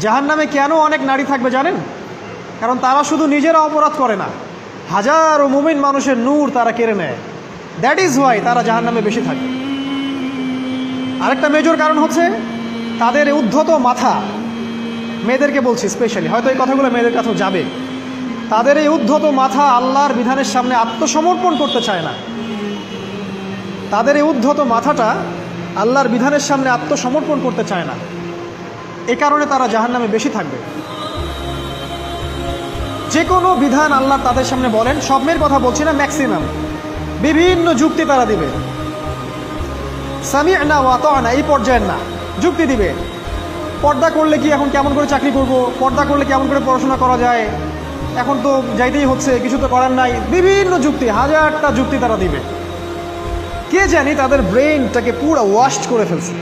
জাহান্নামে কেন অনেক নারী থাকবে জানেন? কারণ তারা শুধু নিজেরা অপরাধ করে না, হাজারো মুমিন মানুষের নূর তারা কেড়ে নেয়। দ্যাট ইজ ওয়াই তারা জাহান্নামে বেশি থাকে। আরেকটা মেজর কারণ হচ্ছে তাদের উদ্ধত মাথা। মেয়েদেরকে বলছি স্পেশালি, হয়তো এই কথাগুলো মেয়েদের কাছেও যাবে। তাদের এই উদ্ধত মাথা আল্লাহর বিধানের সামনে আত্মসমর্পণ করতে চায় না। তাদের এই উদ্ধত মাথাটা আল্লাহর বিধানের সামনে আত্মসমর্পণ করতে চায় না। এ কারণে তারা জাহান্নামে বেশি থাকবে। যে কোনো বিধান আল্লাহ তাদের সামনে বলেন, সব মেয়ের কথা বলছি না, ম্যাক্সিমাম বিভিন্ন যুক্তি তারা দিবে। সামি'না ওয়া আতা'না এই পর্যায়ের না, যুক্তি দিবে। পর্দা করলে কি এখন কেমন করে চাকরি করব, পর্দা করলে কেমন করে পড়াশোনা করা যায়, এখন তো যাইতেই হচ্ছে, কিছু তো করার নাই। বিভিন্ন যুক্তি, হাজারটা যুক্তি তারা দিবে। কে জানি তাদের ব্রেইনটাকে পুরো ওয়াশড করে ফেলছে।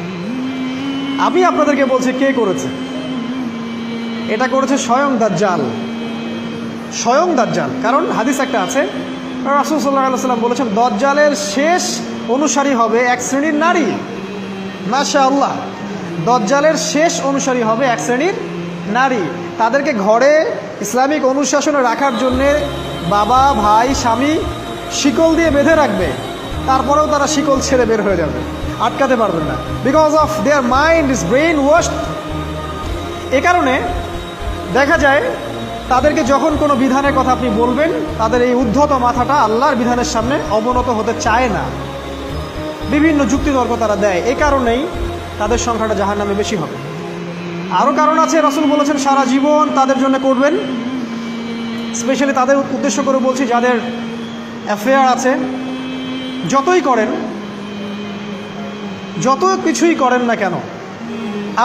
আমি আপনাদেরকে বলছি কে করেছে। এটা করেছে স্বয়ং দাজ্জাল। স্বয়ং দাজ্জাল। কারণ হাদিস একটা আছে, রাসূল সাল্লাল্লাহু আলাইহি ওয়াসাল্লাম বলেছেন দাজ্জালের শেষ অনুসারী হবে এক শ্রেণীর নারী। মাশাআল্লাহ, দাজ্জালের শেষ অনুসারী হবে এক শ্রেণীর নারী। তাদেরকে ঘরে ইসলামিক অনুশাসনে রাখার জন্যে বাবা, ভাই, স্বামী শিকল দিয়ে বেঁধে রাখবে, তারপরেও তারা শিকল ছেড়ে বের হয়ে যাবে, আটকাতে পারবেন না। Because of their mind is brainwashed. এ কারণে দেখা যায় তাদেরকে যখন কোনো বিধানের কথা আপনি বলবেন, তাদের এই উদ্ধত মাথাটা আল্লাহর বিধানের সামনে অবনত হতে চায় না। বিভিন্ন যুক্তিতর্ক তারা দেয়। এই কারণেই তাদের সংখ্যাটা জাহান্নামে বেশি হবে। আরও কারণ আছে, রাসূল বলেছেন সারা জীবন তাদের জন্য করবেন। স্পেশালি তাদের উদ্দেশ্য করে বলছি যাদের অ্যাফেয়ার আছে। যতই করেন, যত কিছুই করেন না কেন,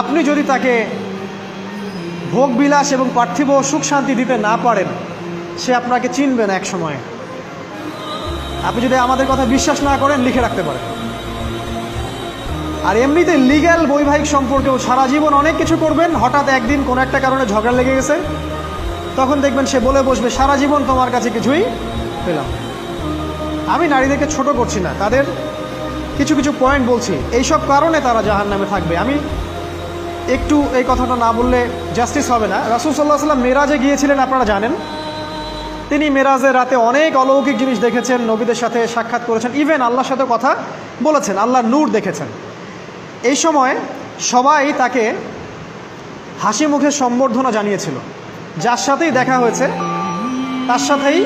আপনি যদি তাকে ভোগ বিলাস এবং পার্থিব সুখ শান্তি দিতে না পারেন, সে আপনাকে চিনবে না এক সময়। আপনি যদি আমাদের কথা বিশ্বাস না করেন, লিখে রাখতে পারেন। আর এমনিতে লিগ্যাল বৈবাহিক সম্পর্কেও সারা জীবন অনেক কিছু করবেন, হঠাৎ একদিন কোনো একটা কারণে ঝগড়া লেগে গেছে, তখন দেখবেন সে বলে বসবে সারা জীবন তোমার কাছে কিছুই পেলাম। আমি নারীদেরকে ছোট করছি না, তাদের কিছু কিছু পয়েন্ট বলছি। এইসব কারণে তারা জাহান্নামে থাকবে। আমি একটু এই কথাটা না বললে জাস্টিস হবে না। রাসূল সাল্লাল্লাহু আলাইহি ওয়াসাল্লাম মেরাজে গিয়েছিলেন, আপনারা জানেন। তিনি মেরাজের রাতে অনেক অলৌকিক জিনিস দেখেছেন, নবীদের সাথে সাক্ষাৎ করেছেন, ইভেন আল্লাহর সাথে কথা বলেছেন, আল্লাহর নূর দেখেছেন। এই সময় সবাই তাকে হাসি মুখে সম্বর্ধনা জানিয়েছিল। যার সাথেই দেখা হয়েছে তার সাথেই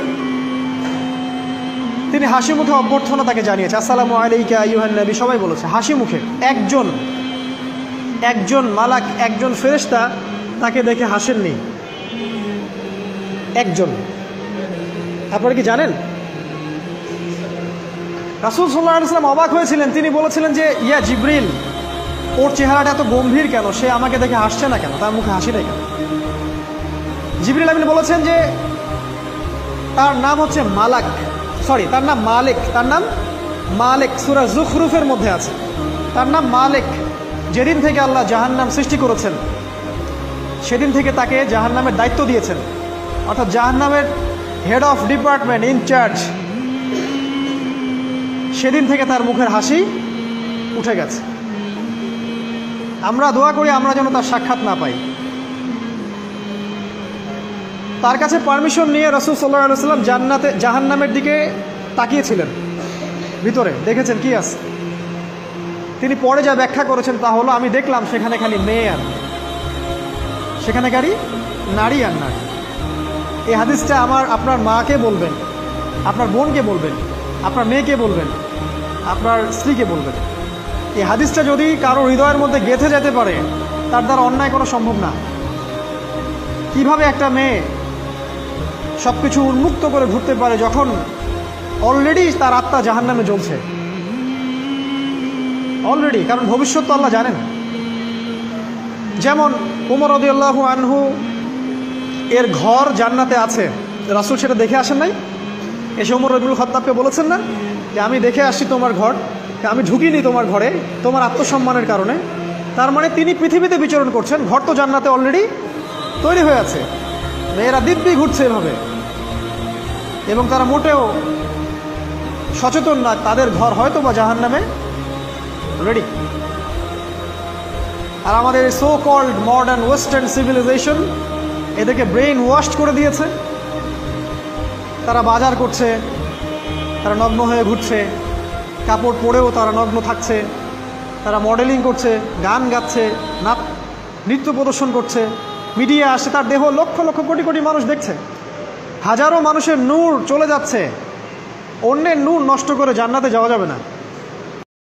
তিনি হাসি মুখে অভ্যর্থনা তাকে জানিয়েছে, আসসালামু আলাইকা আইয়ুহান নবী, সবাই বলেছে হাসি মুখে। একজন মালাক, একজন ফেরেশতা তাকে দেখে হাসেননি, একজন। আপনারা কি জানেন? রাসূল সাল্লাল্লাহু আলাইহি ওয়াসাল্লাম অবাক হয়েছিলেন। তিনি বলেছিলেন যে ইয়া জিবরিল, ওর চেহারাটা এত গম্ভীর কেন, সে আমাকে দেখে হাসছে না কেন, তার মুখে হাসি নেই কেন? জিবরিল আমিন বলেছেন যে তার নাম হচ্ছে মালাক, সরি তার নাম মালিক, তার নাম মালিক, সূরা যুখরুফের মধ্যে আছে, তার নাম মালিক। যেদিন থেকে আল্লাহ জাহান্নাম সৃষ্টি করেছেন, সেদিন থেকে তাকে জাহান্নামের দায়িত্ব দিয়েছেন, অর্থাৎ জাহান্নামের হেড অফ ডিপার্টমেন্ট, ইনচার্জ। সেদিন থেকে তার মুখের হাসি উঠে গেছে। আমরা দোয়া করি আমরা যেন তার সাক্ষাৎ না পাই। তার কাছে পারমিশন নিয়ে রাসূল সাল্লাল্লাহু আলাইহি ওয়াসাল্লাম জাহান্নামের দিকে তাকিয়েছিলেন, ভিতরে দেখেছেন কি আছে। তিনি পরে যা ব্যাখ্যা করেছেন তা হলো, আমি দেখলাম সেখানে খালি মেয়ে আর সেখানে খালি নারী আর নারী। এই হাদিসটা আপনার মাকে বলবেন, আপনার বোনকে বলবেন, আপনার মেয়েকে বলবেন, আপনার স্ত্রীকে বলবেন। এই হাদিসটা যদি কারো হৃদয়ের মধ্যে গেঁথে যেতে পারে, তার দ্বারা অন্যায় করা সম্ভব না। কিভাবে একটা মেয়ে সব কিছু উন্মুক্ত করে ঘুরতে পারে যখন অলরেডি তার আত্মা জাহান্নামে জ্বলছে, অলরেডি। কারণ ভবিষ্যৎ তো আল্লাহ জানেন। যেমন উমর রাদিয়াল্লাহু আনহু এর ঘর জান্নাতে আছে, রাসূল সেটা দেখে আসেন নাই? এসে উমর ইবনুল খাত্তাবকে বলেছেন না যে আমি দেখে আসছি তোমার ঘর, আমি ঢুকিনি তোমার ঘরে তোমার আত্মসম্মানের কারণে। তার মানে তিনি পৃথিবীতে বিচরণ করছেন, ঘর তো জান্নাতে অলরেডি তৈরি হয়ে আছে। মেয়েরা দিব্যি ঘুরছে এভাবে, এবং তারা মোটেও সচেতন না তাদের ঘর হয়তো বা জাহান্নামে রেডি। আর আমাদের so called modern western civilization এদেরকে ব্রেইন ওয়াশড করে দিয়েছে। তারা বাজার করছে, তারা নগ্ন হয়ে ঘুরছে, কাপড় পরেও তারা নগ্ন থাকছে, তারা মডেলিং করছে, গান গাচ্ছে, নৃত্য প্রদর্শন করছে, মিডিয়া আসছে, তার দেহ লক্ষ লক্ষ কোটি কোটি মানুষ দেখছে। হাজারো মানুষের নূর চলে যাচ্ছে। অন্যের নূর নষ্ট করে জান্নাতে যাওয়া যাবে না।